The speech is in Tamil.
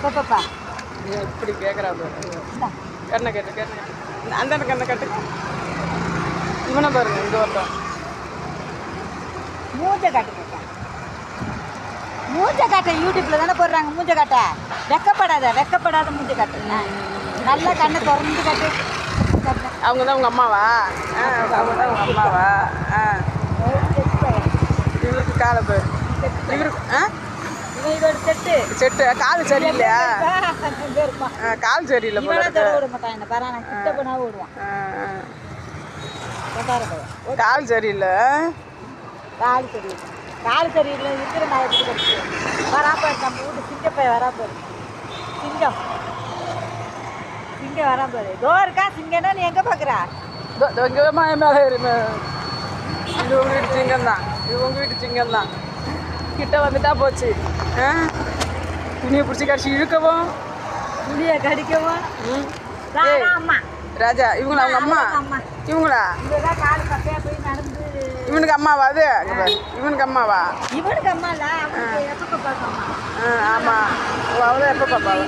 பாப்பா இப்படி கேட்குறா கண்ணை கட்டு அந்த கண்ணை கட்டு இவனை பாருங்க இங்கே ஒருத்தன் மூஞ்ச காட்டு மூஞ்ச காட்ட யூடியூப்ல தானே போடுறாங்க. மூஞ்ச காட்ட வெக்கப்படாத மூஞ்ச காட்டு. நல்லா கண்ணை திறந்து காட்டு. அவங்க தான் உங்கள் அம்மாவா? அவங்க தான் உங்கள் அம்மாவா? இவருக்கு காலை பேர் இவருக்கு இதோட செட்டு செட்டு கால் சரியில்லையா? கால் சரியில்லை போல விட மாட்டான். என்ன பாரு நான் கிட்ட போனா ஓடுவான். கால் சரியில்லை. கால் சரியில்லை இருக்கிற நான் எப்படி கிடைச்சேன் வராப்பாரு. நம்ம வீட்டு சிங்கப்பைய வராப்பாரு. சிங்கம் வராப்பாரு. இருக்கா சிங்கம்னா நீ எங்கே பார்க்குறா? மேலே இது உங்கள் வீட்டு சிங்கம் தான். கிட்ட வந்துட்டா போச்சு. துணியை பிடிச்சி கடிச்சு இழுக்கவும் துணியை கடிக்கவும். அம்மா ராஜா இவங்களா அவங்க அம்மா? இவங்களா காலு பக்கையா போய் நடந்து. இவனுக்கு அம்மாவா? அது இவனுக்கு அம்மாவா? இவனுக்கு அம்மா இல்லை. எப்போ பார்க்கணும்? ஆமாம் அவள் எப்போ பாப்பாவா?